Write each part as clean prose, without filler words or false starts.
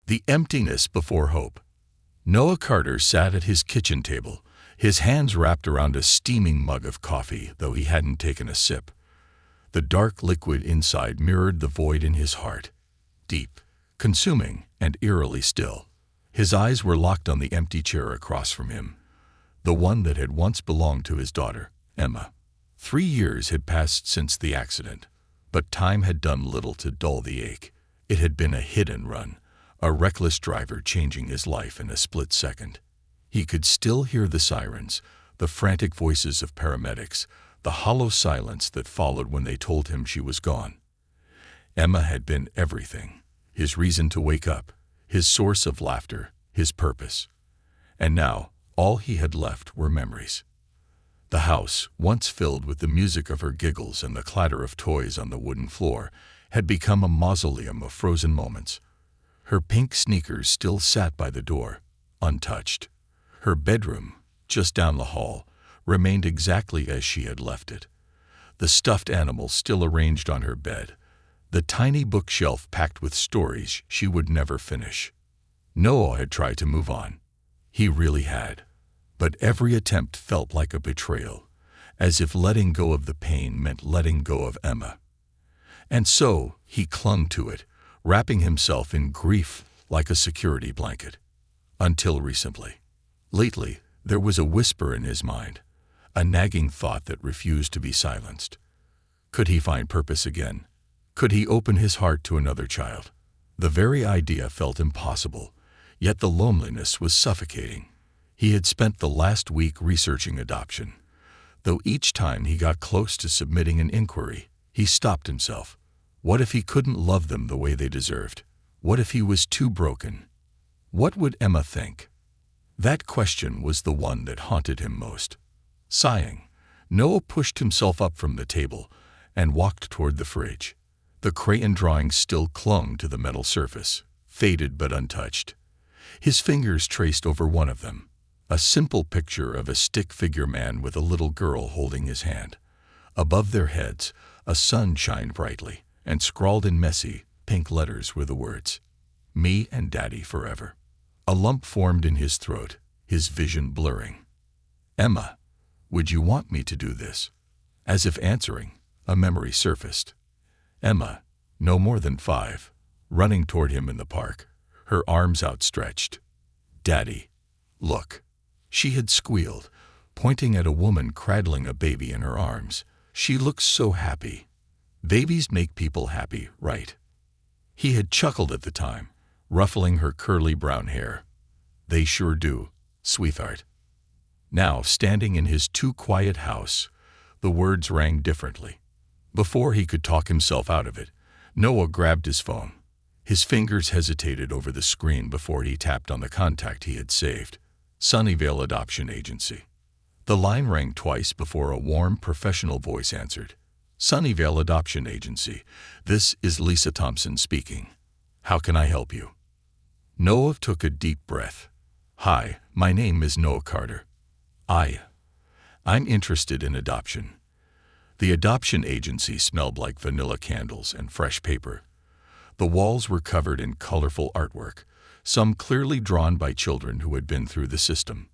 The emptiness before hope. Noah Carter sat at his kitchen table, his hands wrapped around a steaming mug of coffee, though he hadn't taken a sip. The dark liquid inside mirrored the void in his heart, deep, consuming, and eerily still. His eyes were locked on the empty chair across from him, the one that had once belonged to his daughter, Emma. 3 years had passed since the accident, but time had done little to dull the ache. It had been a hit-and-run, a reckless driver changing his life in a split second. He could still hear the sirens, the frantic voices of paramedics, the hollow silence that followed when they told him she was gone. Emma had been everything, his reason to wake up, his source of laughter, his purpose. And now, all he had left were memories. The house, once filled with the music of her giggles and the clatter of toys on the wooden floor, had become a mausoleum of frozen moments. Her pink sneakers still sat by the door, untouched. Her bedroom, just down the hall, remained exactly as she had left it. The stuffed animal still arranged on her bed, the tiny bookshelf packed with stories she would never finish. Noah had tried to move on. He really had. But every attempt felt like a betrayal, as if letting go of the pain meant letting go of Emma. And so he clung to it, wrapping himself in grief like a security blanket. Until recently. Lately, there was a whisper in his mind, a nagging thought that refused to be silenced. Could he find purpose again? Could he open his heart to another child? The very idea felt impossible, yet the loneliness was suffocating. He had spent the last week researching adoption. Though each time he got close to submitting an inquiry, he stopped himself. What if he couldn't love them the way they deserved? What if he was too broken? What would Emma think? That question was the one that haunted him most. Sighing, Noah pushed himself up from the table and walked toward the fridge. The crayon drawing still clung to the metal surface, faded but untouched. His fingers traced over one of them, a simple picture of a stick-figure man with a little girl holding his hand. Above their heads, a sun shined brightly, and scrawled in messy, pink letters were the words, "Me and Daddy forever." A lump formed in his throat, his vision blurring. "Emma, would you want me to do this?" As if answering, a memory surfaced. Emma, no more than 5, running toward him in the park, her arms outstretched. "Daddy, look." She had squealed, pointing at a woman cradling a baby in her arms. She looked so happy. Babies make people happy, right? He had chuckled at the time, ruffling her curly brown hair. "They sure do, sweetheart." Now, standing in his too-quiet house, the words rang differently. Before he could talk himself out of it, Noah grabbed his phone. His fingers hesitated over the screen before he tapped on the contact he had saved. Sunnyvale Adoption Agency. The line rang twice before a warm, professional voice answered. "Sunnyvale Adoption Agency. This is Lisa Thompson speaking. How can I help you?" Noah took a deep breath. "Hi, my name is Noah Carter. I'm interested in adoption." The adoption agency smelled like vanilla candles and fresh paper. The walls were covered in colorful artwork, some clearly drawn by children who had been through the system.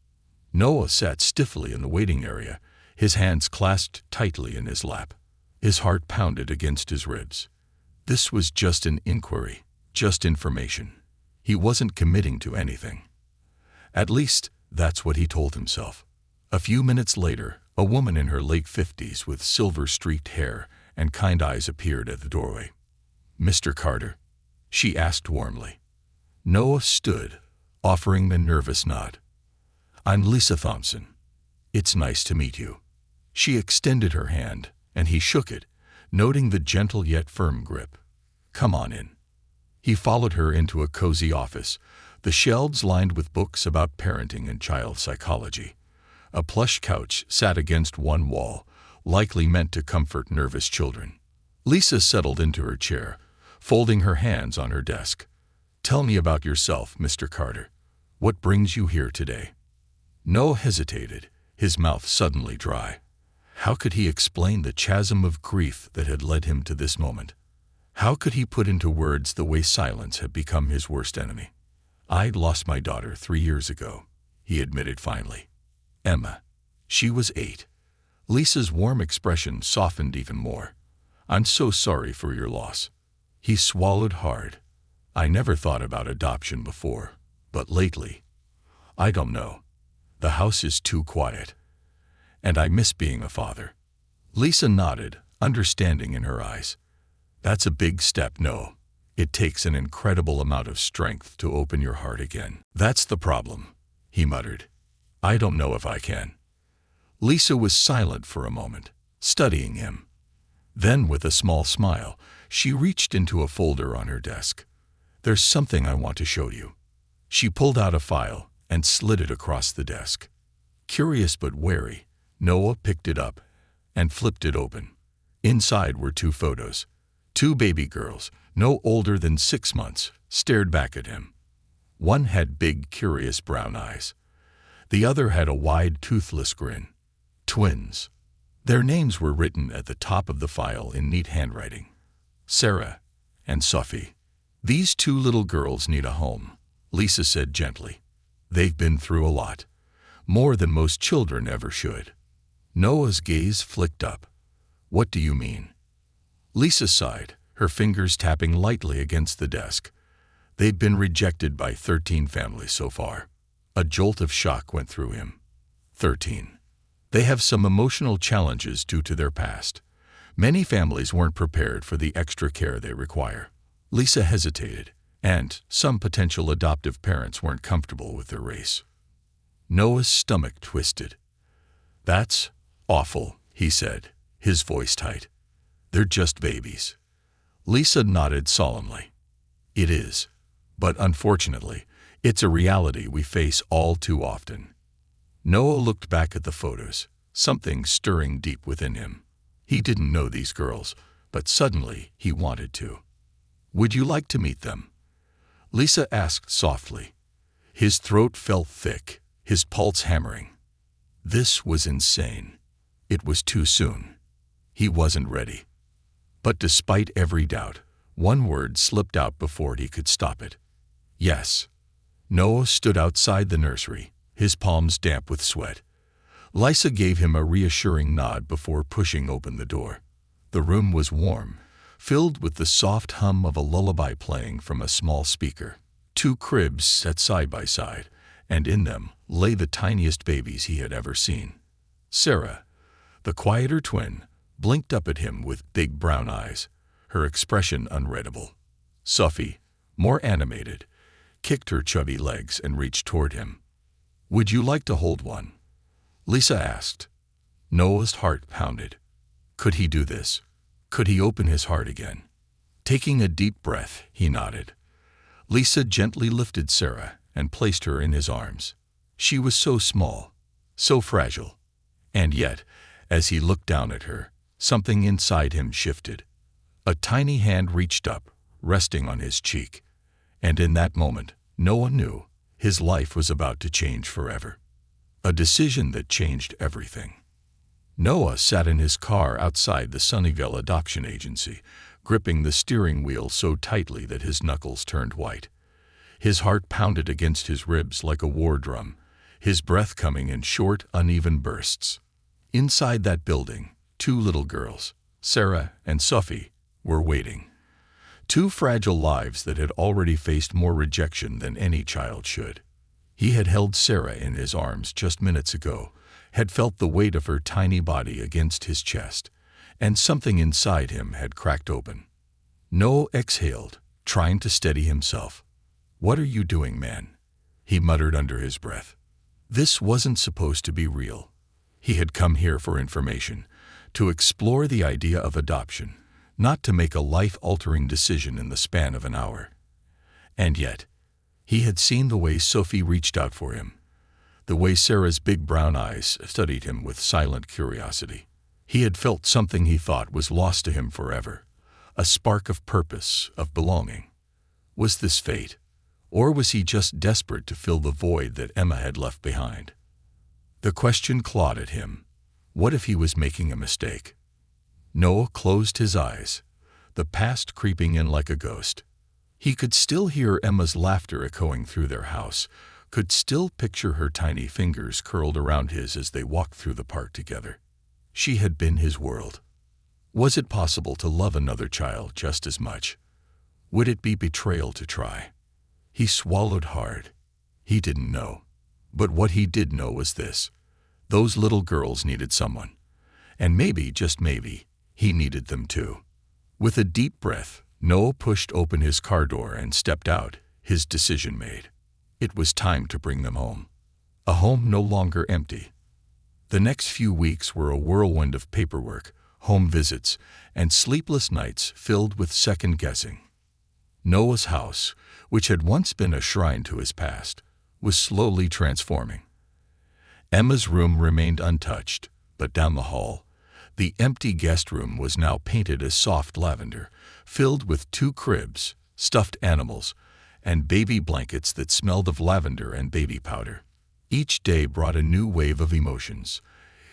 Noah sat stiffly in the waiting area, his hands clasped tightly in his lap. His heart pounded against his ribs. This was just an inquiry, just information. He wasn't committing to anything. At least, that's what he told himself. A few minutes later, a woman in her late 50s with silver-streaked hair and kind eyes appeared at the doorway. "Mr. Carter?" she asked warmly. Noah stood, offering a nervous nod. "I'm Lisa Thompson. It's nice to meet you." She extended her hand, and he shook it, noting the gentle yet firm grip. "Come on in." He followed her into a cozy office, the shelves lined with books about parenting and child psychology. A plush couch sat against one wall, likely meant to comfort nervous children. Lisa settled into her chair, folding her hands on her desk. "Tell me about yourself, Mr. Carter. What brings you here today?" Noah hesitated, his mouth suddenly dry. How could he explain the chasm of grief that had led him to this moment? How could he put into words the way silence had become his worst enemy? "I lost my daughter 3 years ago," he admitted finally. "Emma. She was 8. Lisa's warm expression softened even more. "I'm so sorry for your loss." He swallowed hard. "I never thought about adoption before, but lately, I don't know. The house is too quiet. And I miss being a father." Lisa nodded, understanding in her eyes. "That's a big step, no. It takes an incredible amount of strength to open your heart again." "That's the problem," he muttered. "I don't know if I can." Lisa was silent for a moment, studying him. Then, with a small smile, she reached into a folder on her desk. "There's something I want to show you." She pulled out a file and slid it across the desk. Curious but wary, Noah picked it up and flipped it open. Inside were 2 photos. 2 baby girls, no older than 6 months, stared back at him. One had big, curious brown eyes. The other had a wide, toothless grin. Twins. Their names were written at the top of the file in neat handwriting. Sarah and Sophie. "These 2 little girls need a home," Lisa said gently. "They've been through a lot. More than most children ever should." Noah's gaze flicked up. "What do you mean?" Lisa sighed, her fingers tapping lightly against the desk. "They've been rejected by 13 families so far." A jolt of shock went through him. 13. They have some emotional challenges due to their past. Many families weren't prepared for the extra care they require. Lisa hesitated, and some potential adoptive parents weren't comfortable with their race. Noah's stomach twisted. "That's awful," he said, his voice tight. "They're just babies." Lisa nodded solemnly. "It is. But unfortunately, it's a reality we face all too often." Noah looked back at the photos, something stirring deep within him. He didn't know these girls, but suddenly he wanted to. "Would you like to meet them?" Lisa asked softly. His throat felt thick, his pulse hammering. This was insane. It was too soon. He wasn't ready. But despite every doubt, one word slipped out before he could stop it. "Yes." Noah stood outside the nursery, his palms damp with sweat. Lisa gave him a reassuring nod before pushing open the door. The room was warm, filled with the soft hum of a lullaby playing from a small speaker. 2 cribs sat side by side, and in them lay the tiniest babies he had ever seen. Sarah, the quieter twin, blinked up at him with big brown eyes, her expression unreadable. Sophie, more animated, kicked her chubby legs and reached toward him. "Would you like to hold one?" Lisa asked. Noah's heart pounded. Could he do this? Could he open his heart again? Taking a deep breath, he nodded. Lisa gently lifted Sarah and placed her in his arms. She was so small, so fragile. And yet, as he looked down at her, something inside him shifted. A tiny hand reached up, resting on his cheek. And in that moment, Noah knew his life was about to change forever. A decision that changed everything. Noah sat in his car outside the Sunnyvale Adoption Agency, gripping the steering wheel so tightly that his knuckles turned white. His heart pounded against his ribs like a war drum, his breath coming in short, uneven bursts. Inside that building, 2 little girls, Sarah and Sophie, were waiting. 2 fragile lives that had already faced more rejection than any child should. He had held Sarah in his arms just minutes ago, had felt the weight of her tiny body against his chest, and something inside him had cracked open. Noah exhaled, trying to steady himself. "What are you doing, man?" he muttered under his breath. This wasn't supposed to be real. He had come here for information, to explore the idea of adoption, not to make a life-altering decision in the span of an hour. And yet, he had seen the way Sophie reached out for him, the way Sarah's big brown eyes studied him with silent curiosity. He had felt something he thought was lost to him forever, a spark of purpose, of belonging. Was this fate, or was he just desperate to fill the void that Emma had left behind? The question clawed at him. What if he was making a mistake? Noah closed his eyes, the past creeping in like a ghost. He could still hear Emma's laughter echoing through their house, could still picture her tiny fingers curled around his as they walked through the park together. She had been his world. Was it possible to love another child just as much? Would it be betrayal to try? He swallowed hard. He didn't know. But what he did know was this: those little girls needed someone. And maybe, just maybe, he needed them too. With a deep breath, Noah pushed open his car door and stepped out, his decision made. It was time to bring them home. A home no longer empty. The next few weeks were a whirlwind of paperwork, home visits, and sleepless nights filled with second-guessing. Noah's house, which had once been a shrine to his past, was slowly transforming. Emma's room remained untouched, but down the hall, the empty guest room was now painted as soft lavender, filled with 2 cribs, stuffed animals, and baby blankets that smelled of lavender and baby powder. Each day brought a new wave of emotions: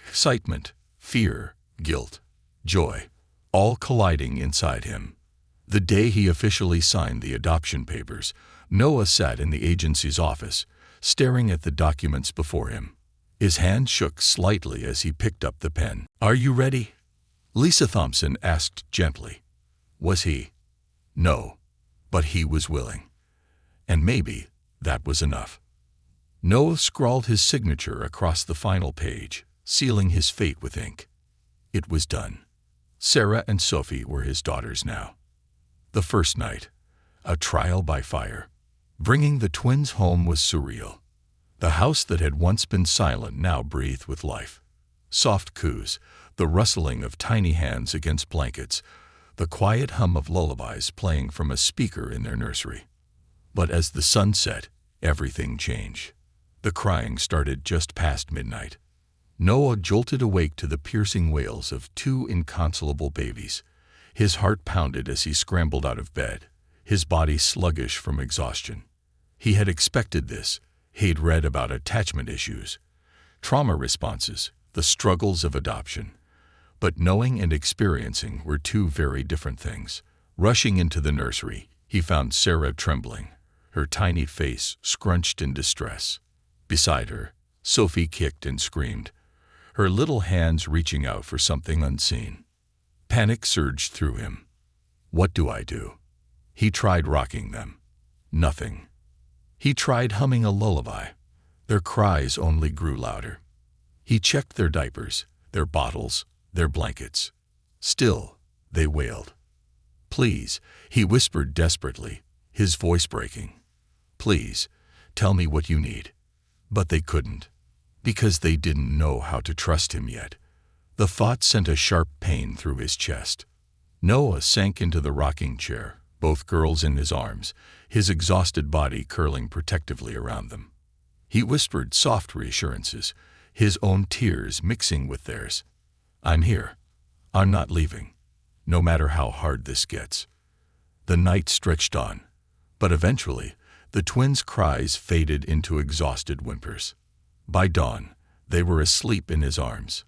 excitement, fear, guilt, joy, all colliding inside him. The day he officially signed the adoption papers, Noah sat in the agency's office, staring at the documents before him. His hand shook slightly as he picked up the pen. "Are you ready?" Lisa Thompson asked gently. Was he? No, but he was willing. And maybe that was enough. Noah scrawled his signature across the final page, sealing his fate with ink. It was done. Sarah and Sophie were his daughters now. The first night, a trial by fire. Bringing the twins home was surreal. The house that had once been silent now breathed with life. Soft coos, the rustling of tiny hands against blankets, the quiet hum of lullabies playing from a speaker in their nursery. But as the sun set, everything changed. The crying started just past midnight. Noah jolted awake to the piercing wails of 2 inconsolable babies. His heart pounded as he scrambled out of bed, his body sluggish from exhaustion. He had expected this. He'd read about attachment issues, trauma responses, the struggles of adoption. But knowing and experiencing were 2 very different things. Rushing into the nursery, he found Sarah trembling, her tiny face scrunched in distress. Beside her, Sophie kicked and screamed, her little hands reaching out for something unseen. Panic surged through him. What do I do? He tried rocking them. Nothing. He tried humming a lullaby. Their cries only grew louder. He checked their diapers, their bottles, their blankets. Still, they wailed. "Please," he whispered desperately, his voice breaking. "Please, tell me what you need." But they couldn't, because they didn't know how to trust him yet. The thought sent a sharp pain through his chest. Noah sank into the rocking chair, both girls in his arms, his exhausted body curling protectively around them. He whispered soft reassurances, his own tears mixing with theirs. "I'm here. I'm not leaving, no matter how hard this gets." The night stretched on, but eventually, the twins' cries faded into exhausted whimpers. By dawn, they were asleep in his arms.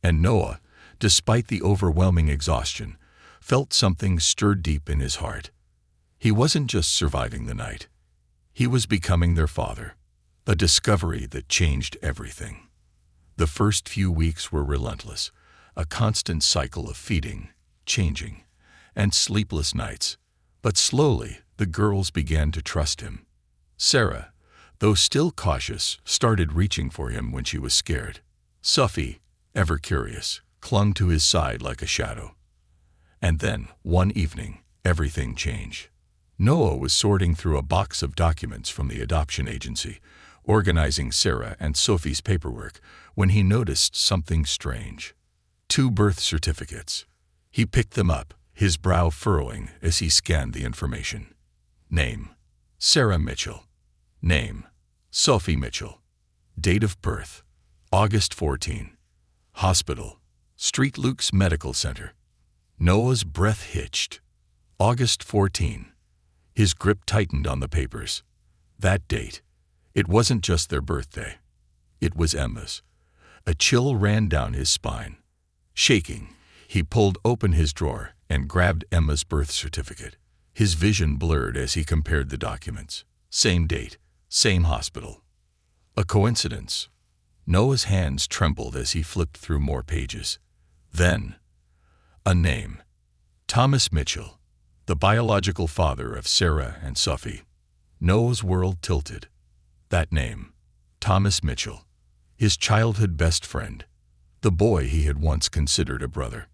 And Noah, despite the overwhelming exhaustion, felt something stir deep in his heart. He wasn't just surviving the night. He was becoming their father, a discovery that changed everything. The first few weeks were relentless, a constant cycle of feeding, changing, and sleepless nights. But slowly, the girls began to trust him. Sarah, though still cautious, started reaching for him when she was scared. Sophie, ever curious, clung to his side like a shadow. And then, one evening, everything changed. Noah was sorting through a box of documents from the adoption agency, organizing Sarah and Sophie's paperwork, when he noticed something strange. 2 birth certificates. He picked them up, his brow furrowing as he scanned the information. Name: Sarah Mitchell. Name: Sophie Mitchell. Date of birth: August 14. Hospital: St. Luke's Medical Center. Noah's breath hitched. August 14. His grip tightened on the papers. That date. It wasn't just their birthday. It was Emma's. A chill ran down his spine. Shaking, he pulled open his drawer and grabbed Emma's birth certificate. His vision blurred as he compared the documents. Same date, same hospital. A coincidence? Noah's hands trembled as he flipped through more pages. Then, a name. Thomas Mitchell, the biological father of Sarah and Sophie. Noah's world tilted. That name, Thomas Mitchell, his childhood best friend, the boy he had once considered a brother.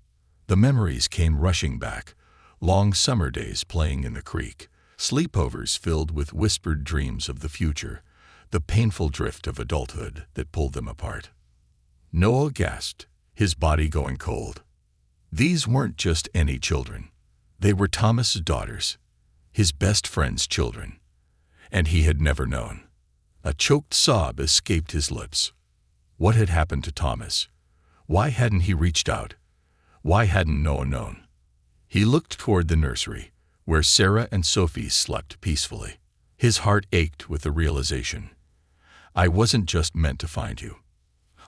The memories came rushing back, long summer days playing in the creek, sleepovers filled with whispered dreams of the future, the painful drift of adulthood that pulled them apart. Noah gasped, his body going cold. These weren't just any children. They were Thomas's daughters, his best friend's children. And he had never known. A choked sob escaped his lips. What had happened to Thomas? Why hadn't he reached out? Why hadn't Noah known? He looked toward the nursery, where Sarah and Sophie slept peacefully. His heart ached with the realization. I wasn't just meant to find you.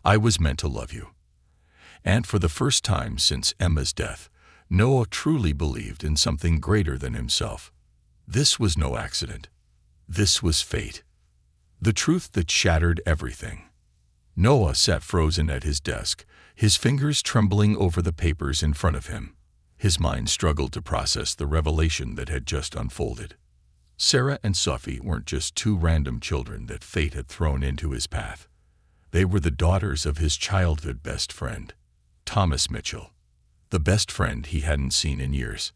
I was meant to love you. And for the first time since Emma's death, Noah truly believed in something greater than himself. This was no accident. This was fate. The truth that shattered everything. Noah sat frozen at his desk, his fingers trembling over the papers in front of him. His mind struggled to process the revelation that had just unfolded. Sarah and Sophie weren't just two random children that fate had thrown into his path. They were the daughters of his childhood best friend, Thomas Mitchell, the best friend he hadn't seen in years.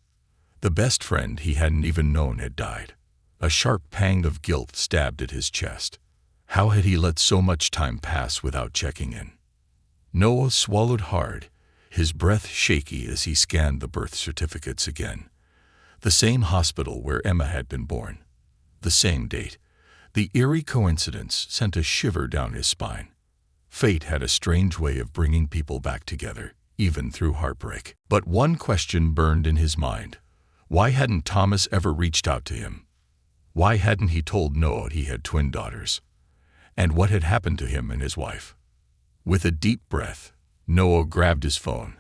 The best friend he hadn't even known had died. A sharp pang of guilt stabbed at his chest. How had he let so much time pass without checking in? Noah swallowed hard, his breath shaky as he scanned the birth certificates again. The same hospital where Emma had been born. The same date. The eerie coincidence sent a shiver down his spine. Fate had a strange way of bringing people back together, even through heartbreak. But one question burned in his mind. Why hadn't Thomas ever reached out to him? Why hadn't he told Noah he had twin daughters? And what had happened to him and his wife? With a deep breath, Noah grabbed his phone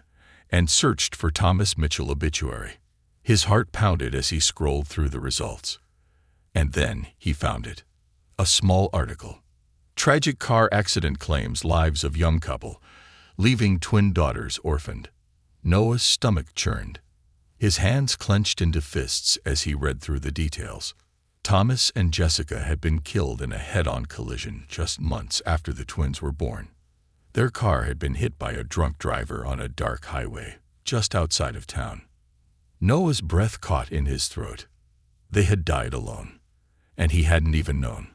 and searched for Thomas Mitchell obituary. His heart pounded as he scrolled through the results. And then he found it. A small article. Tragic car accident claims lives of young couple, leaving twin daughters orphaned. Noah's stomach churned. His hands clenched into fists as he read through the details. Thomas and Jessica had been killed in a head-on collision just months after the twins were born. Their car had been hit by a drunk driver on a dark highway just outside of town. Noah's breath caught in his throat. They had died alone, and he hadn't even known.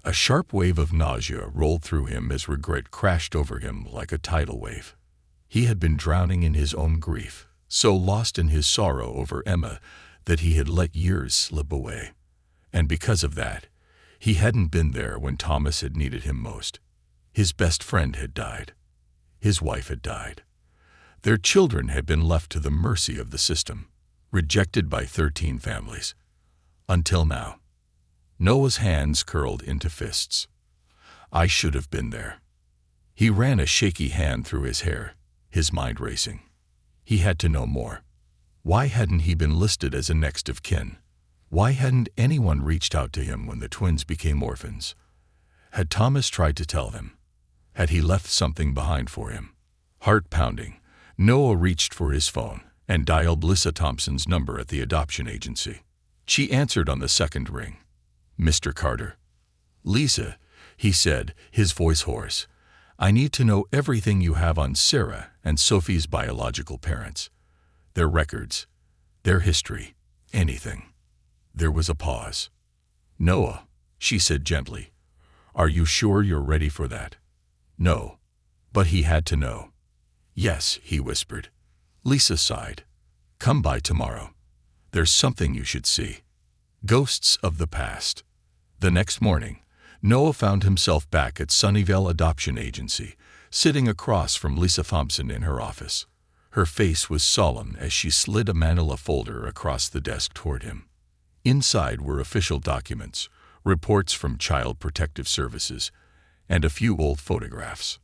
A sharp wave of nausea rolled through him as regret crashed over him like a tidal wave. He had been drowning in his own grief, so lost in his sorrow over Emma that he had let years slip away. And because of that, he hadn't been there when Thomas had needed him most. His best friend had died. His wife had died. Their children had been left to the mercy of the system, rejected by 13 families. Until now. Noah's hands curled into fists. I should have been there. He ran a shaky hand through his hair, his mind racing. He had to know more. Why hadn't he been listed as a next of kin? Why hadn't anyone reached out to him when the twins became orphans? Had Thomas tried to tell them? Had he left something behind for him? Heart pounding, Noah reached for his phone and dialed Lisa Thompson's number at the adoption agency. She answered on the second ring. Mr. Carter. Lisa, he said, his voice hoarse. I need to know everything you have on Sarah and Sophie's biological parents. Their records, their history, anything. There was a pause. Noah, she said gently. Are you sure you're ready for that? No. But he had to know. Yes, he whispered. Lisa sighed. Come by tomorrow. There's something you should see. Ghosts of the past. The next morning, Noah found himself back at Sunnyvale Adoption Agency, sitting across from Lisa Thompson in her office. Her face was solemn as she slid a manila folder across the desk toward him. Inside were official documents, reports from Child Protective Services, and a few old photographs.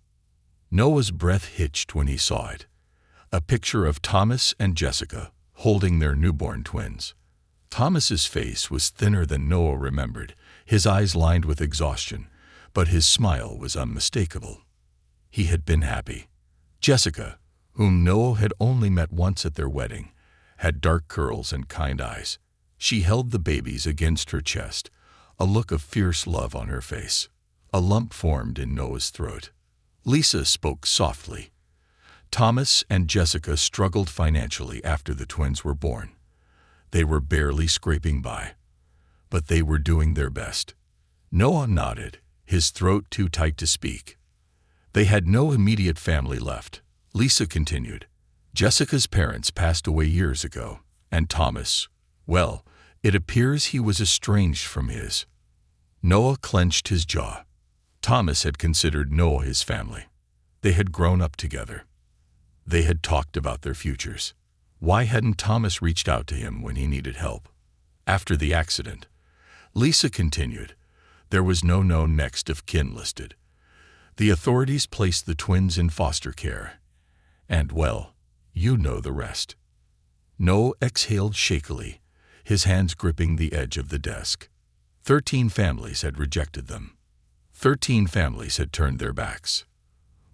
Noah's breath hitched when he saw it. A picture of Thomas and Jessica holding their newborn twins. Thomas's face was thinner than Noah remembered, his eyes lined with exhaustion, but his smile was unmistakable. He had been happy. Jessica, whom Noah had only met once at their wedding, had dark curls and kind eyes. She held the babies against her chest, a look of fierce love on her face. A lump formed in Noah's throat. Lisa spoke softly. Thomas and Jessica struggled financially after the twins were born. They were barely scraping by, but they were doing their best. Noah nodded, his throat too tight to speak. They had no immediate family left. Lisa continued. Jessica's parents passed away years ago, and Thomas, well, it appears he was estranged from his. Noah clenched his jaw. Thomas had considered Noah his family. They had grown up together. They had talked about their futures. Why hadn't Thomas reached out to him when he needed help? After the accident, Lisa continued, there was no known next of kin listed. The authorities placed the twins in foster care. And, well, you know the rest. Noah exhaled shakily, his hands gripping the edge of the desk. 13 families had rejected them. 13 families had turned their backs.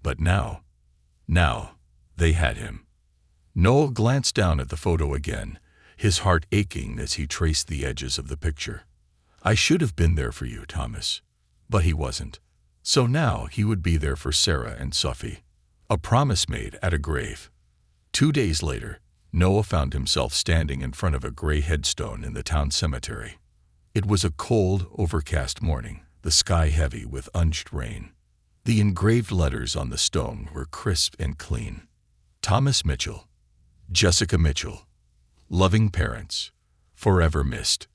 But now, they had him. Noah glanced down at the photo again, his heart aching as he traced the edges of the picture. I should have been there for you, Thomas. But he wasn't. So now he would be there for Sarah and Sophie. A promise made at a grave. 2 days later, Noah found himself standing in front of a gray headstone in the town cemetery. It was a cold, overcast morning, the sky heavy with unched rain. The engraved letters on the stone were crisp and clean. Thomas Mitchell, Jessica Mitchell, loving parents, forever missed.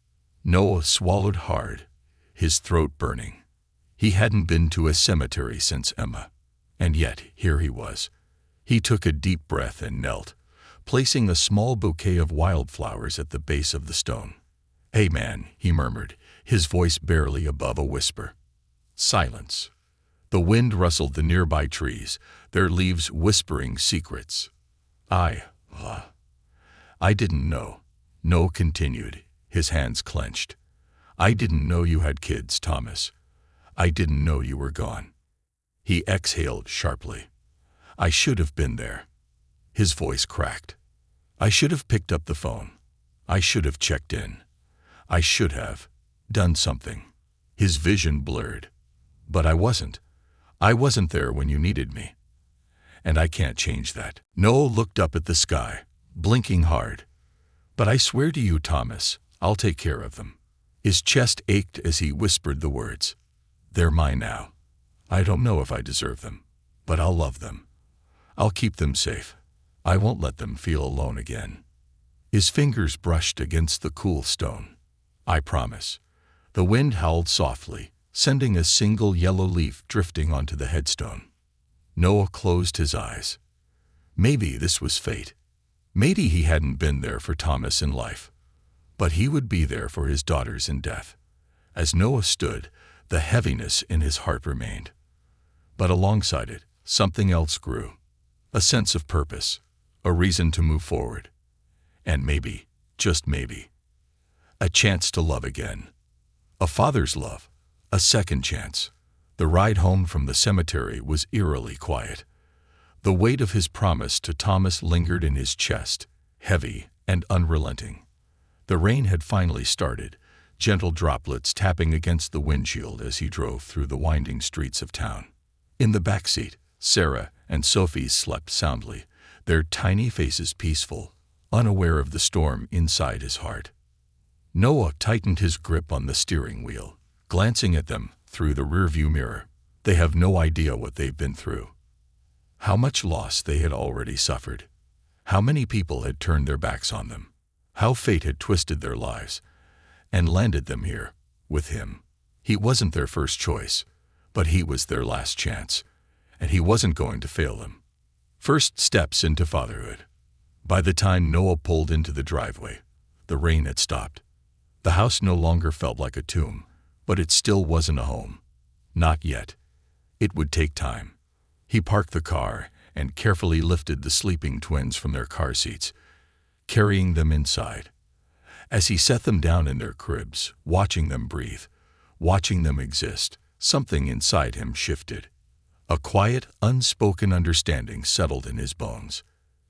Noah swallowed hard, his throat burning. He hadn't been to a cemetery since Emma, and yet here he was. He took a deep breath and knelt, placing a small bouquet of wildflowers at the base of the stone. Hey man, he murmured, his voice barely above a whisper. Silence. The wind rustled the nearby trees, their leaves whispering secrets. I didn't know. Noah continued, his hands clenched. I didn't know you had kids, Thomas. I didn't know you were gone. He exhaled sharply. I should have been there. His voice cracked. I should have picked up the phone. I should have checked in. I should have done something. His vision blurred. But I wasn't. I wasn't there when you needed me. And I can't change that. Noah looked up at the sky, blinking hard. But I swear to you, Thomas, I'll take care of them. His chest ached as he whispered the words. They're mine now. I don't know if I deserve them, but I'll love them. I'll keep them safe. I won't let them feel alone again. His fingers brushed against the cool stone. I promise. The wind howled softly, sending a single yellow leaf drifting onto the headstone. Noah closed his eyes. Maybe this was fate. Maybe he hadn't been there for Thomas in life, but he would be there for his daughters in death. As Noah stood, the heaviness in his heart remained. But alongside it, something else grew. A sense of purpose, a reason to move forward. And maybe, just maybe, a chance to love again. A father's love, a second chance. The ride home from the cemetery was eerily quiet. The weight of his promise to Thomas lingered in his chest, heavy and unrelenting. The rain had finally started, gentle droplets tapping against the windshield as he drove through the winding streets of town. In the back seat, Sarah and Sophie slept soundly, their tiny faces peaceful, unaware of the storm inside his heart. Noah tightened his grip on the steering wheel, glancing at them through the rearview mirror. They have no idea what they've been through. How much loss they had already suffered. How many people had turned their backs on them. How fate had twisted their lives and landed them here, with him. He wasn't their first choice, but he was their last chance, and he wasn't going to fail them. First steps into fatherhood. By the time Noah pulled into the driveway, the rain had stopped. The house no longer felt like a tomb, but it still wasn't a home. Not yet. It would take time. He parked the car and carefully lifted the sleeping twins from their car seats, carrying them inside. As he set them down in their cribs, watching them breathe, watching them exist, something inside him shifted. A quiet, unspoken understanding settled in his bones.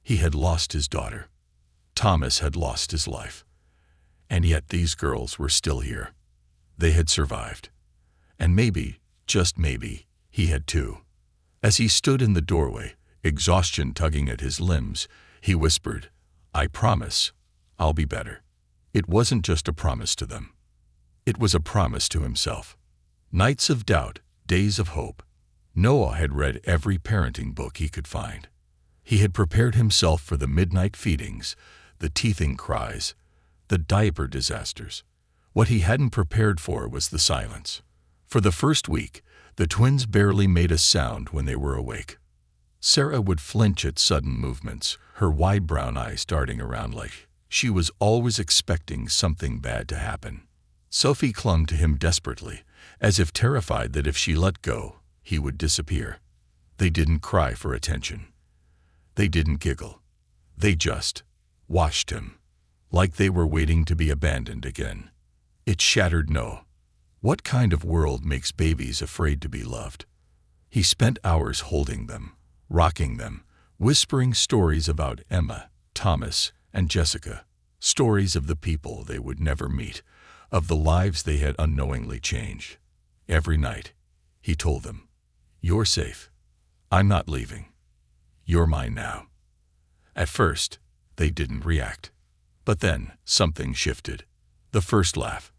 He had lost his daughter. Thomas had lost his life. And yet these girls were still here. They had survived. And maybe, just maybe, he had too. As he stood in the doorway, exhaustion tugging at his limbs, he whispered, "I promise, I'll be better." It wasn't just a promise to them. It was a promise to himself. Nights of doubt, days of hope. Noah had read every parenting book he could find. He had prepared himself for the midnight feedings, the teething cries, the diaper disasters. What he hadn't prepared for was the silence. For the first week, the twins barely made a sound when they were awake. Sarah would flinch at sudden movements, her wide brown eyes darting around like she was always expecting something bad to happen. Sophie clung to him desperately, as if terrified that if she let go, he would disappear. They didn't cry for attention. They didn't giggle. They just watched him, like they were waiting to be abandoned again. It shattered Noah. What kind of world makes babies afraid to be loved? He spent hours holding them, rocking them, whispering stories about Emma, Thomas, and Jessica, stories of the people they would never meet, of the lives they had unknowingly changed. Every night, he told them, "You're safe. I'm not leaving. You're mine now." At first, they didn't react. But then, something shifted. The first laugh.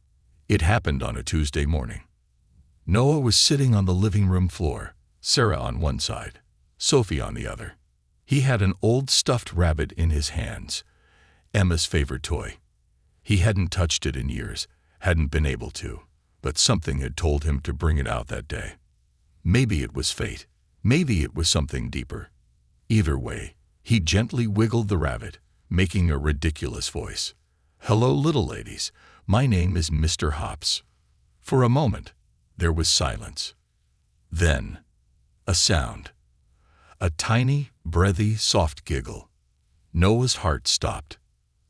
It happened on a Tuesday morning. Noah was sitting on the living room floor, Sarah on one side, Sophie on the other. He had an old stuffed rabbit in his hands, Emma's favorite toy. He hadn't touched it in years, hadn't been able to, but something had told him to bring it out that day. Maybe it was fate. Maybe it was something deeper. Either way, he gently wiggled the rabbit, making a ridiculous voice. "Hello, little ladies. My name is Mr. Hops." For a moment, there was silence. Then, a sound. A tiny, breathy, soft giggle. Noah's heart stopped.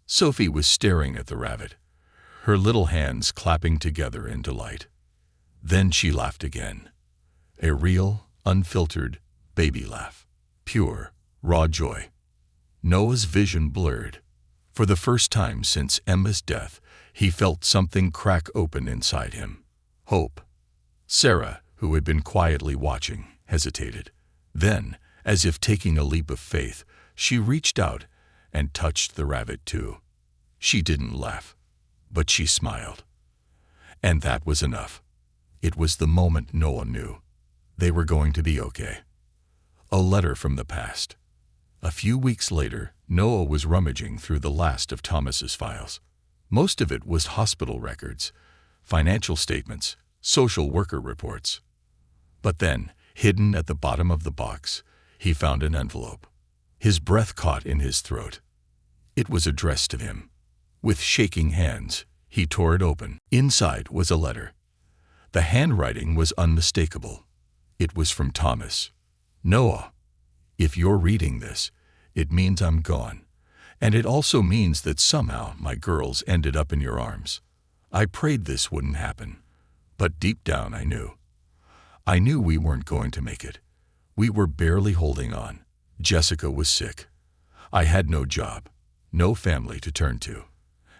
Sophie was staring at the rabbit, her little hands clapping together in delight. Then she laughed again. A real, unfiltered, baby laugh. Pure, raw joy. Noah's vision blurred. For the first time since Emma's death, he felt something crack open inside him. Hope. Sarah, who had been quietly watching, hesitated. Then, as if taking a leap of faith, she reached out and touched the rabbit too. She didn't laugh, but she smiled. And that was enough. It was the moment Noah knew. They were going to be okay. A letter from the past. A few weeks later, Noah was rummaging through the last of Thomas's files. Most of it was hospital records, financial statements, social worker reports. But then, hidden at the bottom of the box, he found an envelope. His breath caught in his throat. It was addressed to him. With shaking hands, he tore it open. Inside was a letter. The handwriting was unmistakable. It was from Thomas. "Noah, if you're reading this, it means I'm gone. And it also means that somehow my girls ended up in your arms. I prayed this wouldn't happen. But deep down I knew. I knew we weren't going to make it. We were barely holding on. Jessica was sick. I had no job, no family to turn to.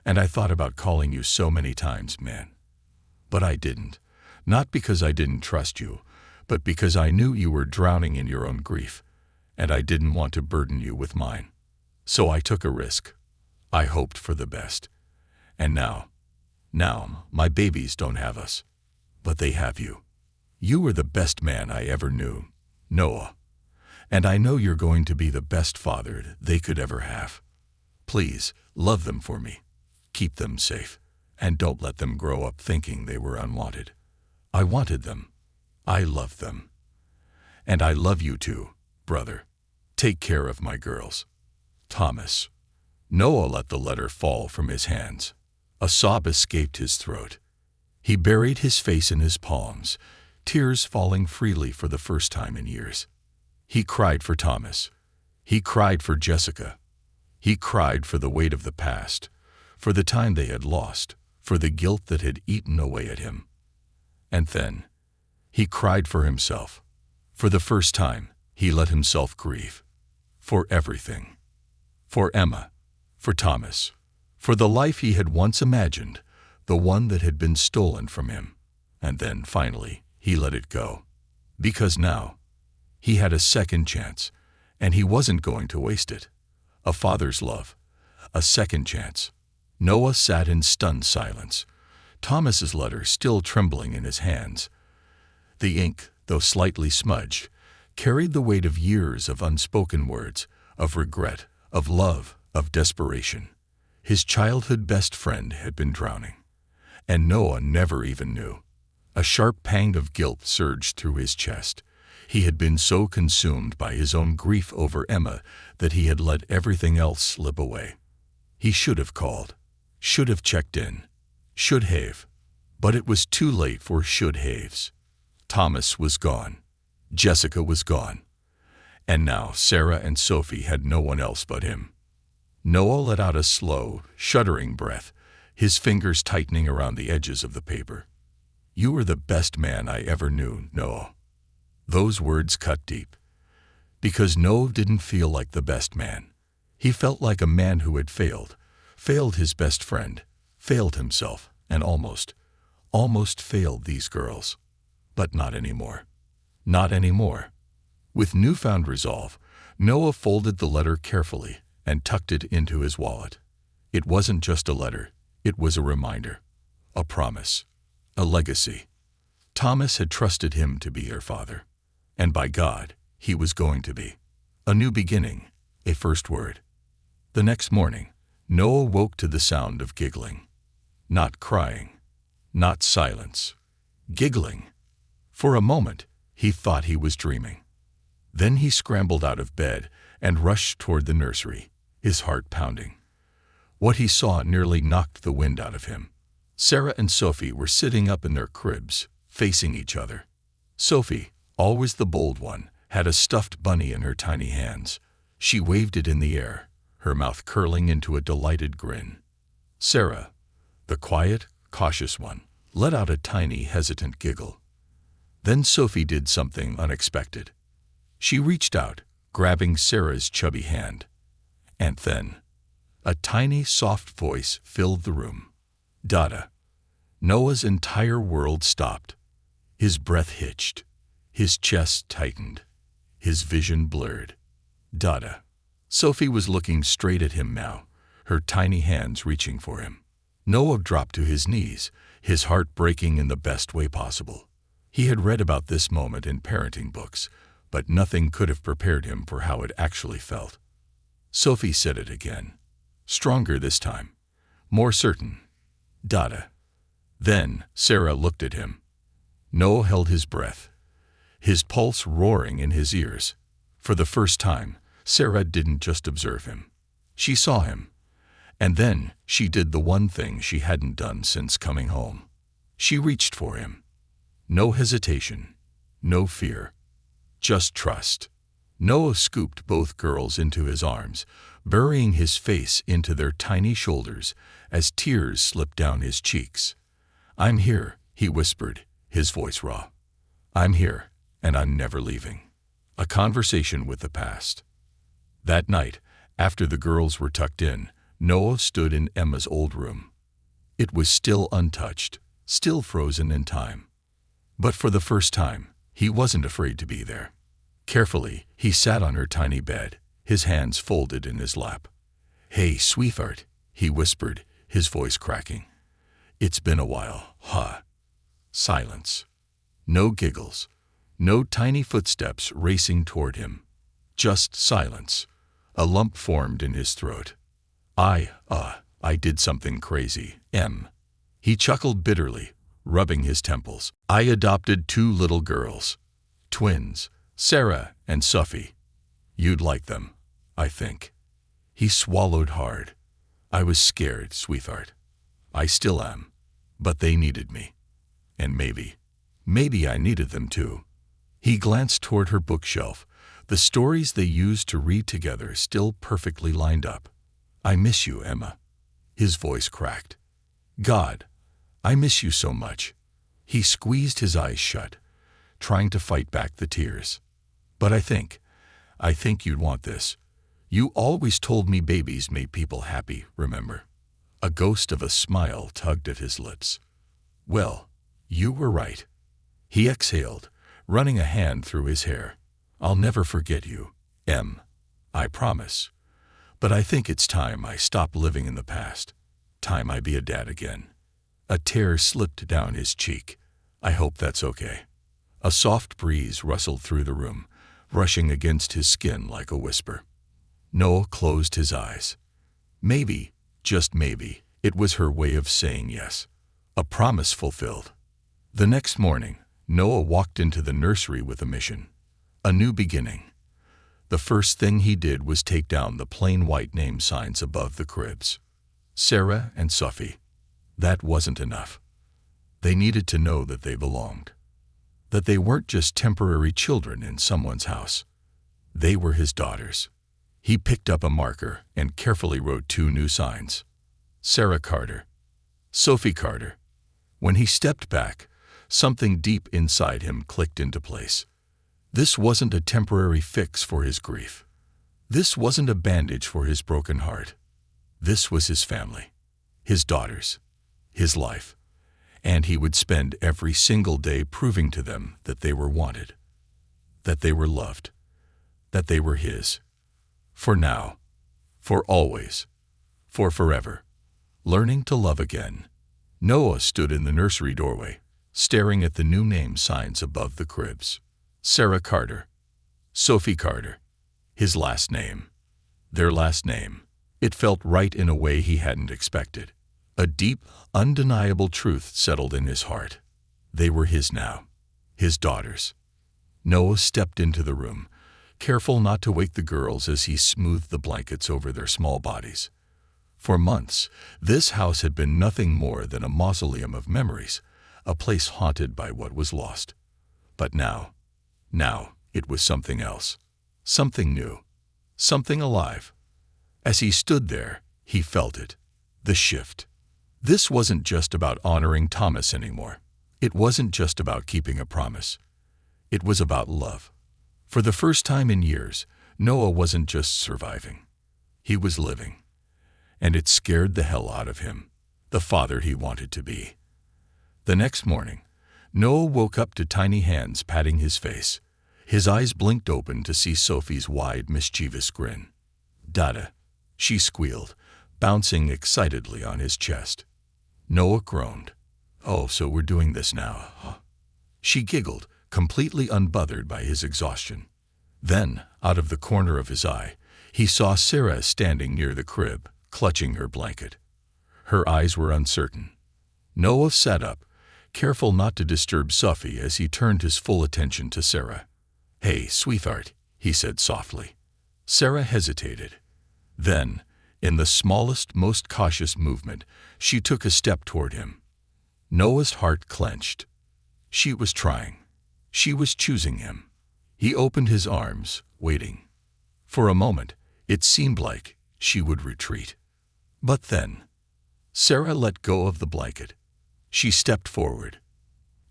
And I thought about calling you so many times, man. But I didn't. Not because I didn't trust you, but because I knew you were drowning in your own grief, and I didn't want to burden you with mine. So I took a risk. I hoped for the best. And now, my babies don't have us. But they have you. You were the best man I ever knew, Noah. And I know you're going to be the best father they could ever have. Please, love them for me. Keep them safe. And don't let them grow up thinking they were unwanted. I wanted them. I loved them. And I love you too, brother. Take care of my girls. Thomas." Noah let the letter fall from his hands. A sob escaped his throat. He buried his face in his palms, tears falling freely for the first time in years. He cried for Thomas. He cried for Jessica. He cried for the weight of the past, for the time they had lost, for the guilt that had eaten away at him. And then he cried for himself. For the first time, he let himself grieve. For everything. For Emma. For Thomas. For the life he had once imagined, the one that had been stolen from him. And then, finally, he let it go. Because now, he had a second chance, and he wasn't going to waste it. A father's love. A second chance. Noah sat in stunned silence, Thomas's letter still trembling in his hands. The ink, though slightly smudged, carried the weight of years of unspoken words, of regret, of love, of desperation. His childhood best friend had been drowning, and Noah never even knew. A sharp pang of guilt surged through his chest. He had been so consumed by his own grief over Emma that he had let everything else slip away. He should have called, should have checked in, should have. But it was too late for should-haves. Thomas was gone. Jessica was gone. And now Sarah and Sophie had no one else but him. Noah let out a slow, shuddering breath, his fingers tightening around the edges of the paper. "You were the best man I ever knew, Noah." Those words cut deep. Because Noah didn't feel like the best man. He felt like a man who had failed his best friend, failed himself, and almost failed these girls. But not anymore. Not anymore. With newfound resolve, Noah folded the letter carefully and tucked it into his wallet. It wasn't just a letter, it was a reminder, a promise, a legacy. Thomas had trusted him to be her father, and by God, he was going to be. A new beginning, a first word. The next morning, Noah woke to the sound of giggling. Not crying, not silence. Giggling. For a moment, he thought he was dreaming. Then he scrambled out of bed and rushed toward the nursery, his heart pounding. What he saw nearly knocked the wind out of him. Sarah and Sophie were sitting up in their cribs, facing each other. Sophie, always the bold one, had a stuffed bunny in her tiny hands. She waved it in the air, her mouth curling into a delighted grin. Sarah, the quiet, cautious one, let out a tiny, hesitant giggle. Then Sophie did something unexpected. She reached out, grabbing Sarah's chubby hand. And then, a tiny, soft voice filled the room. Dada. Noah's entire world stopped. His breath hitched. His chest tightened. His vision blurred. Dada. Sophie was looking straight at him now, her tiny hands reaching for him. Noah dropped to his knees, his heart breaking in the best way possible. He had read about this moment in parenting books, but nothing could have prepared him for how it actually felt. Sophie said it again, stronger this time, more certain. Dada. Then Sarah looked at him. Noah held his breath, his pulse roaring in his ears. For the first time, Sarah didn't just observe him. She saw him. And then she did the one thing she hadn't done since coming home. She reached for him. No hesitation, no fear, just trust. Noah scooped both girls into his arms, burying his face into their tiny shoulders as tears slipped down his cheeks. "I'm here," he whispered, his voice raw. "I'm here, and I'm never leaving." A conversation with the past. That night, after the girls were tucked in, Noah stood in Emma's old room. It was still untouched, still frozen in time. But for the first time, he wasn't afraid to be there. Carefully, he sat on her tiny bed, his hands folded in his lap. "Hey, sweetheart," he whispered, his voice cracking. "It's been a while, huh?" Silence. No giggles. No tiny footsteps racing toward him. Just silence. A lump formed in his throat. I did something crazy, Em." He chuckled bitterly, rubbing his temples. "I adopted 2 little girls. Twins, Sarah and Sophie. You'd like them, I think." He swallowed hard. "I was scared, sweetheart. I still am. But they needed me. And maybe I needed them too." He glanced toward her bookshelf, the stories they used to read together still perfectly lined up. "I miss you, Emma. His voice cracked. God, I miss you so much. He squeezed his eyes shut, trying to fight back the tears. But I think you'd want this. You always told me babies made people happy, remember? A ghost of a smile tugged at his lips. Well, you were right. He exhaled, running a hand through his hair. I'll never forget you, Em. I promise. But I think it's time I stop living in the past. Time I be a dad again. A tear slipped down his cheek. I hope that's okay. A soft breeze rustled through the room, brushing against his skin like a whisper. Noah closed his eyes. Maybe, just maybe, it was her way of saying yes. A promise fulfilled. The next morning, Noah walked into the nursery with a mission. A new beginning. The first thing he did was take down the plain white name signs above the cribs. Sarah and Sophie. That wasn't enough. They needed to know that they belonged. That they weren't just temporary children in someone's house. They were his daughters. He picked up a marker and carefully wrote 2 new signs. Sarah Carter. Sophie Carter. When he stepped back, something deep inside him clicked into place. This wasn't a temporary fix for his grief. This wasn't a bandage for his broken heart. This was his family, his daughters, his life, and he would spend every single day proving to them that they were wanted, that they were loved, that they were his. For now, for always, for forever. Learning to love again. Noah stood in the nursery doorway, staring at the new name signs above the cribs. Sarah Carter. Sophie Carter. His last name. Their last name. It felt right in a way he hadn't expected. A deep, undeniable truth settled in his heart. They were his now. His daughters. Noah stepped into the room, careful not to wake the girls as he smoothed the blankets over their small bodies. For months, this house had been nothing more than a mausoleum of memories, a place haunted by what was lost. But now it was something else, something new, something alive. As he stood there, he felt it, the shift. This wasn't just about honoring Thomas anymore. It wasn't just about keeping a promise. It was about love. For the first time in years, Noah wasn't just surviving. He was living. And it scared the hell out of him, the father he wanted to be. The next morning, Noah woke up to tiny hands patting his face. His eyes blinked open to see Sophie's wide, mischievous grin. "Dada," she squealed, bouncing excitedly on his chest. Noah groaned. "Oh, so we're doing this now, huh?" She giggled, completely unbothered by his exhaustion. Then, out of the corner of his eye, he saw Sarah standing near the crib, clutching her blanket. Her eyes were uncertain. Noah sat up, careful not to disturb Sophie as he turned his full attention to Sarah. "Hey, sweetheart," he said softly. Sarah hesitated. Then, in the smallest, most cautious movement, she took a step toward him. Noah's heart clenched. She was trying. She was choosing him. He opened his arms, waiting. For a moment, it seemed like she would retreat. But then, Sarah let go of the blanket. She stepped forward.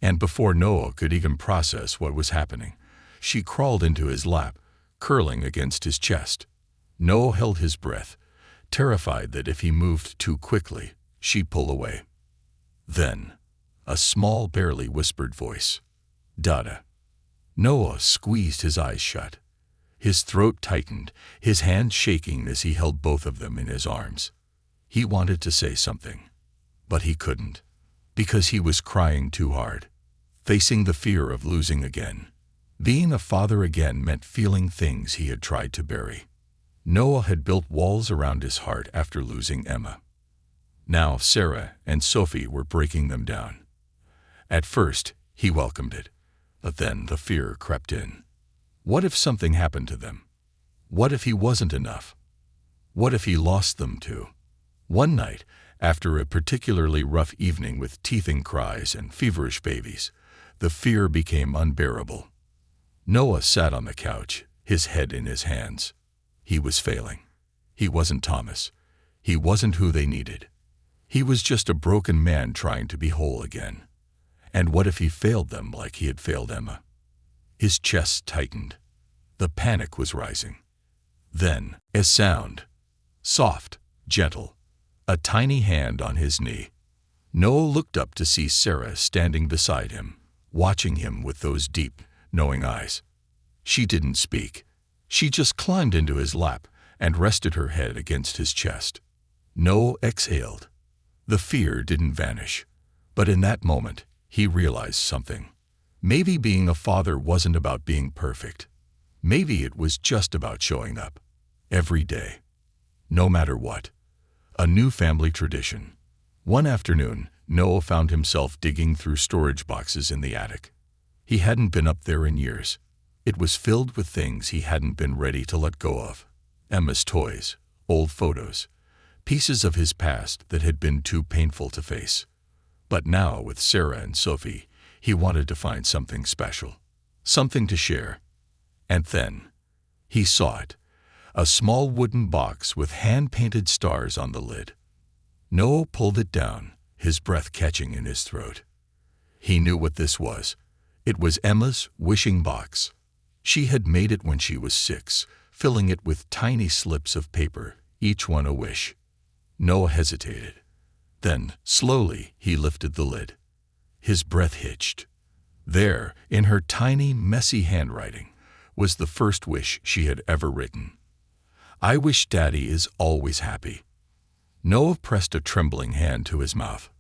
And before Noah could even process what was happening, she crawled into his lap, curling against his chest. Noah held his breath, terrified that if he moved too quickly, she'd pull away. Then, a small, barely whispered voice. "Dada." Noah squeezed his eyes shut. His throat tightened, his hands shaking as he held both of them in his arms. He wanted to say something, but he couldn't, because he was crying too hard, facing the fear of losing again. Being a father again meant feeling things he had tried to bury. Noah had built walls around his heart after losing Emma. Now Sarah and Sophie were breaking them down. At first, he welcomed it, but then the fear crept in. What if something happened to them? What if he wasn't enough? What if he lost them too? One night, after a particularly rough evening with teething cries and feverish babies, the fear became unbearable. Noah sat on the couch, his head in his hands. He was failing. He wasn't Thomas. He wasn't who they needed. He was just a broken man trying to be whole again. And what if he failed them like he had failed Emma? His chest tightened. The panic was rising. Then, a sound. Soft, gentle. A tiny hand on his knee. Noah looked up to see Sarah standing beside him, watching him with those deep, knowing eyes. She didn't speak. She just climbed into his lap and rested her head against his chest. Noah exhaled. The fear didn't vanish. But in that moment, he realized something. Maybe being a father wasn't about being perfect. Maybe it was just about showing up. Every day. No matter what. A new family tradition. One afternoon, Noah found himself digging through storage boxes in the attic. He hadn't been up there in years. It was filled with things he hadn't been ready to let go of. Emma's toys, old photos, pieces of his past that had been too painful to face. But now, with Sarah and Sophie, he wanted to find something special. Something to share. And then, he saw it. A small wooden box with hand-painted stars on the lid. Noah pulled it down, his breath catching in his throat. He knew what this was. It was Emma's wishing box. She had made it when she was 6, filling it with tiny slips of paper, each one a wish. Noah hesitated. Then, slowly, he lifted the lid. His breath hitched. There, in her tiny, messy handwriting, was the first wish she had ever written. "I wish Daddy is always happy." Noah pressed a trembling hand to his mouth.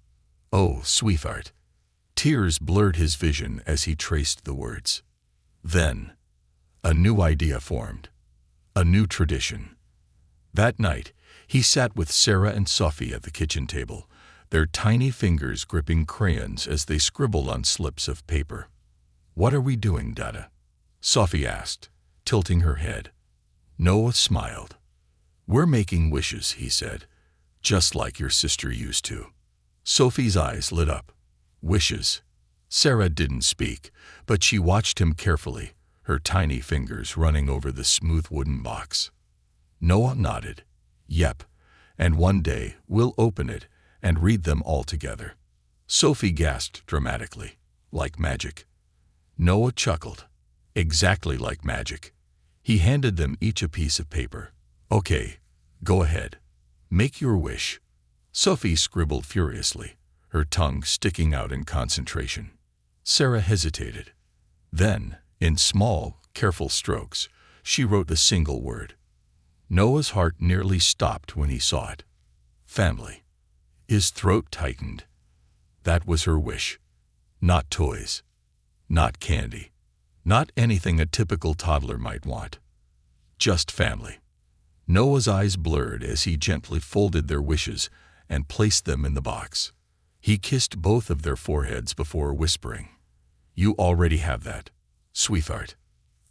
"Oh, sweetheart." Tears blurred his vision as he traced the words. Then, a new idea formed. A new tradition. That night, he sat with Sarah and Sophie at the kitchen table, their tiny fingers gripping crayons as they scribbled on slips of paper. "What are we doing, Dada?" Sophie asked, tilting her head. Noah smiled. "We're making wishes," he said, "just like your sister used to." Sophie's eyes lit up. Wishes. Sarah didn't speak, but she watched him carefully, her tiny fingers running over the smooth wooden box. Noah nodded. "Yep, and one day we'll open it and read them all together." Sophie gasped dramatically, "Like magic." Noah chuckled. "Exactly like magic." He handed them each a piece of paper. "Okay, go ahead. Make your wish." Sophie scribbled furiously, her tongue sticking out in concentration. Sarah hesitated. Then, in small, careful strokes, she wrote a single word. Noah's heart nearly stopped when he saw it. Family. His throat tightened. That was her wish. Not toys. Not candy. Not anything a typical toddler might want. Just family. Noah's eyes blurred as he gently folded their wishes and placed them in the box. He kissed both of their foreheads before whispering, "You already have that, sweetheart.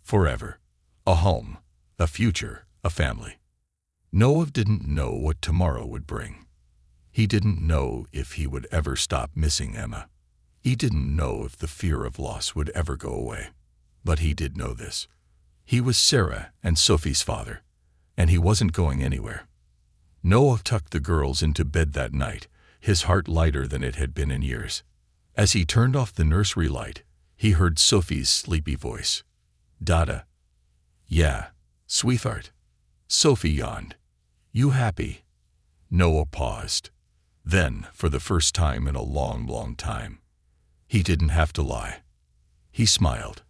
Forever. A home, a future, a family." Noah didn't know what tomorrow would bring. He didn't know if he would ever stop missing Emma. He didn't know if the fear of loss would ever go away. But he did know this. He was Sarah and Sophie's father, and he wasn't going anywhere. Noah tucked the girls into bed that night, his heart lighter than it had been in years. As he turned off the nursery light, he heard Sophie's sleepy voice. "Dada." "Yeah, sweetheart." Sophie yawned. "You happy?" Noah paused. Then, for the first time in a long, long time, he didn't have to lie. He smiled.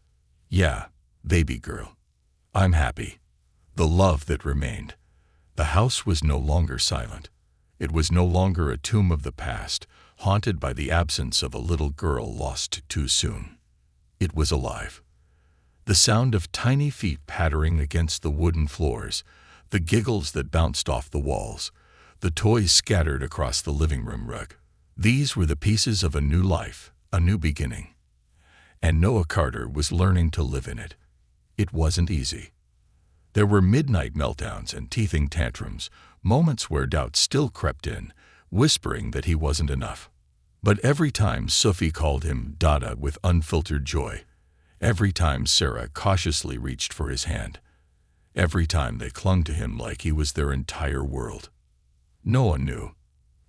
"Yeah, baby girl. I'm happy." The love that remained. The house was no longer silent. It was no longer a tomb of the past, haunted by the absence of a little girl lost too soon. It was alive. The sound of tiny feet pattering against the wooden floors, the giggles that bounced off the walls, the toys scattered across the living room rug. These were the pieces of a new life, a new beginning. And Noah Carter was learning to live in it. It wasn't easy. There were midnight meltdowns and teething tantrums, moments where doubt still crept in, whispering that he wasn't enough. But every time Sophie called him Dada with unfiltered joy, every time Sarah cautiously reached for his hand, every time they clung to him like he was their entire world, Noah knew.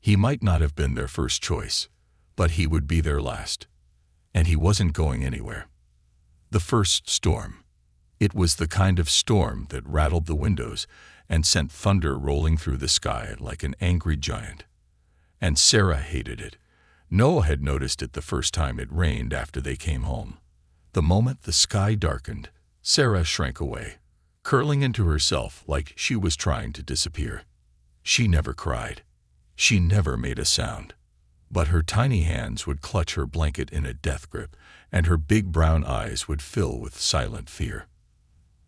He might not have been their first choice, but he would be their last. And he wasn't going anywhere. The first storm. It was the kind of storm that rattled the windows and sent thunder rolling through the sky like an angry giant. And Sarah hated it. Noah had noticed it the first time it rained after they came home. The moment the sky darkened, Sarah shrank away, curling into herself like she was trying to disappear. She never cried. She never made a sound. But her tiny hands would clutch her blanket in a death grip, and her big brown eyes would fill with silent fear.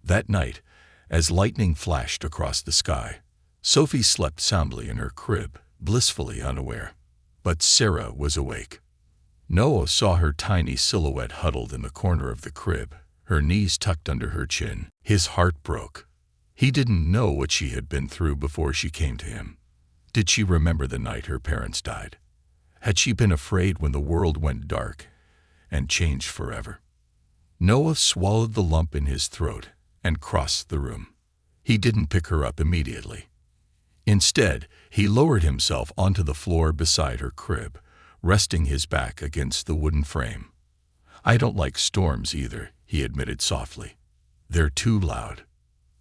That night, as lightning flashed across the sky, Sophie slept soundly in her crib, blissfully unaware. But Sarah was awake. Noah saw her tiny silhouette huddled in the corner of the crib, her knees tucked under her chin. His heart broke. He didn't know what she had been through before she came to him. Did she remember the night her parents died? Had she been afraid when the world went dark and changed forever? Noah swallowed the lump in his throat and crossed the room. He didn't pick her up immediately. Instead, he lowered himself onto the floor beside her crib, resting his back against the wooden frame. "I don't like storms either," he admitted softly. "They're too loud."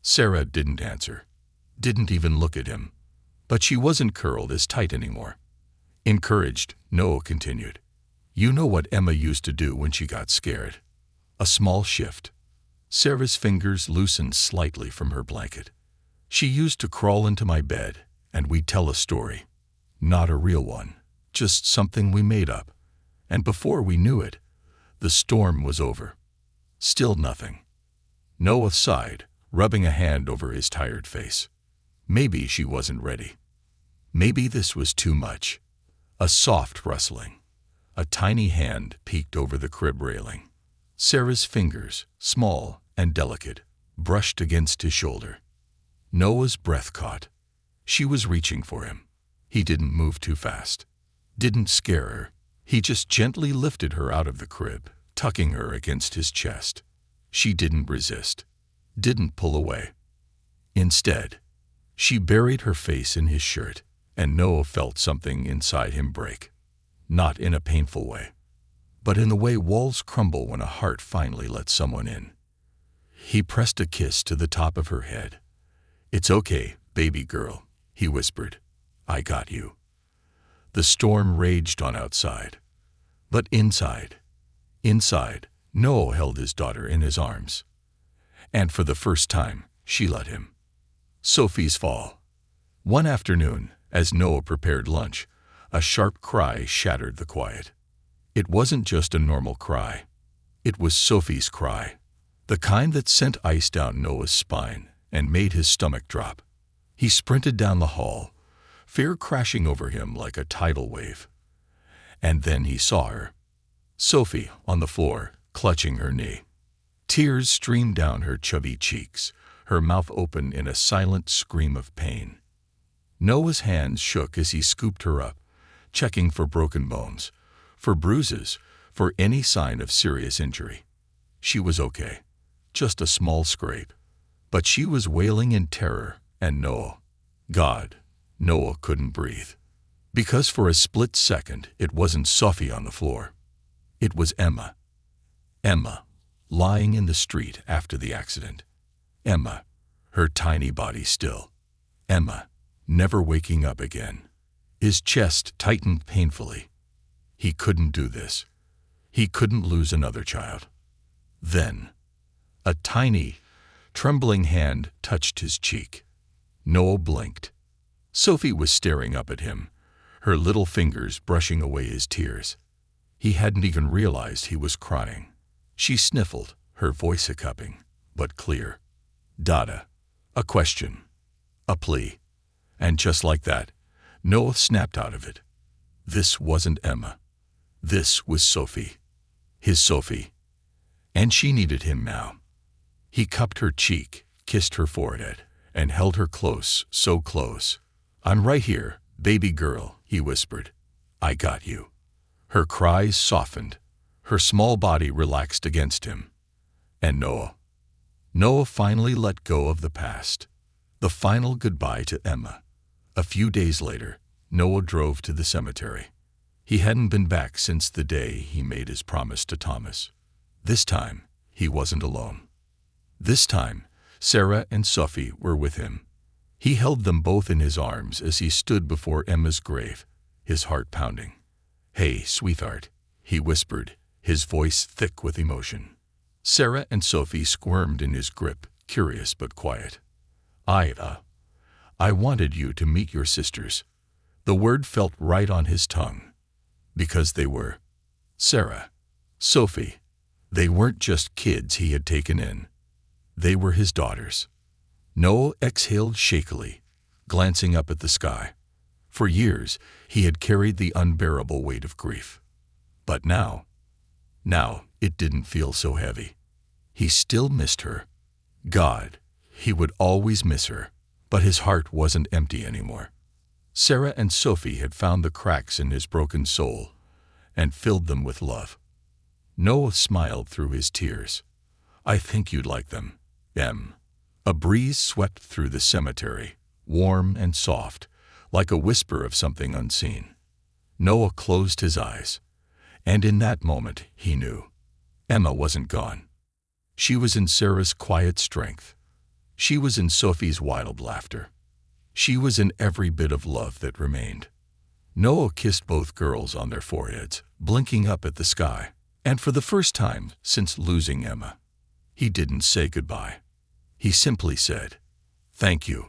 Sarah didn't answer, didn't even look at him. But she wasn't curled as tight anymore. Encouraged, Noah continued, "You know what Emma used to do when she got scared? A small shift." Sarah's fingers loosened slightly from her blanket. "She used to crawl into my bed, and we'd tell a story. Not a real one, just something we made up. And before we knew it, the storm was over. Still nothing." Noah sighed, rubbing a hand over his tired face. Maybe she wasn't ready. Maybe this was too much. A soft rustling. A tiny hand peeked over the crib railing. Sarah's fingers, small and delicate, brushed against his shoulder. Noah's breath caught. She was reaching for him. He didn't move too fast. Didn't scare her. He just gently lifted her out of the crib, tucking her against his chest. She didn't resist. Didn't pull away. Instead, she buried her face in his shirt, and Noah felt something inside him break. Not in a painful way, but in the way walls crumble when a heart finally lets someone in. He pressed a kiss to the top of her head. "It's okay, baby girl," he whispered. "I got you." The storm raged on outside. But inside, Noah held his daughter in his arms. And for the first time, she let him. Sophie's fall. One afternoon, as Noah prepared lunch, a sharp cry shattered the quiet. It wasn't just a normal cry. It was Sophie's cry, the kind that sent ice down Noah's spine and made his stomach drop. He sprinted down the hall, fear crashing over him like a tidal wave. And then he saw her. Sophie on the floor, clutching her knee. Tears streamed down her chubby cheeks, her mouth open in a silent scream of pain. Noah's hands shook as he scooped her up, checking for broken bones, for bruises, for any sign of serious injury. She was okay, just a small scrape. But she was wailing in terror, and Noah couldn't breathe. Because for a split second, it wasn't Sophie on the floor. It was Emma. Emma, lying in the street after the accident. Emma, her tiny body still. Emma, never waking up again. His chest tightened painfully. He couldn't do this. He couldn't lose another child. Then, a tiny, trembling hand touched his cheek. Noah blinked. Sophie was staring up at him, her little fingers brushing away his tears. He hadn't even realized he was crying. She sniffled, her voice hiccuping, but clear. "Dada." A question. A plea. And just like that, Noah snapped out of it. This wasn't Emma. This was Sophie. His Sophie. And she needed him now. He cupped her cheek, kissed her forehead, and held her close, so close. "I'm right here, baby girl," he whispered. "I got you." Her cries softened. Her small body relaxed against him. And Noah finally let go of the past. The final goodbye to Emma. A few days later, Noah drove to the cemetery. He hadn't been back since the day he made his promise to Thomas. This time, he wasn't alone. This time, Sarah and Sophie were with him. He held them both in his arms as he stood before Emma's grave, his heart pounding. "Hey, sweetheart," he whispered, his voice thick with emotion. Sarah and Sophie squirmed in his grip, curious but quiet. I wanted you to meet your sisters." The word felt right on his tongue. Because they were. Sarah, Sophie. They weren't just kids he had taken in. They were his daughters. Noah exhaled shakily, glancing up at the sky. For years, he had carried the unbearable weight of grief. But now it didn't feel so heavy. He still missed her. God, he would always miss her, but his heart wasn't empty anymore. Sarah and Sophie had found the cracks in his broken soul and filled them with love. Noah smiled through his tears. "I think you'd like them, Em." A breeze swept through the cemetery, warm and soft, like a whisper of something unseen. Noah closed his eyes, and in that moment he knew. Emma wasn't gone. She was in Sarah's quiet strength. She was in Sophie's wild laughter. She was in every bit of love that remained. Noah kissed both girls on their foreheads, blinking up at the sky. And for the first time since losing Emma, he didn't say goodbye. He simply said, "Thank you."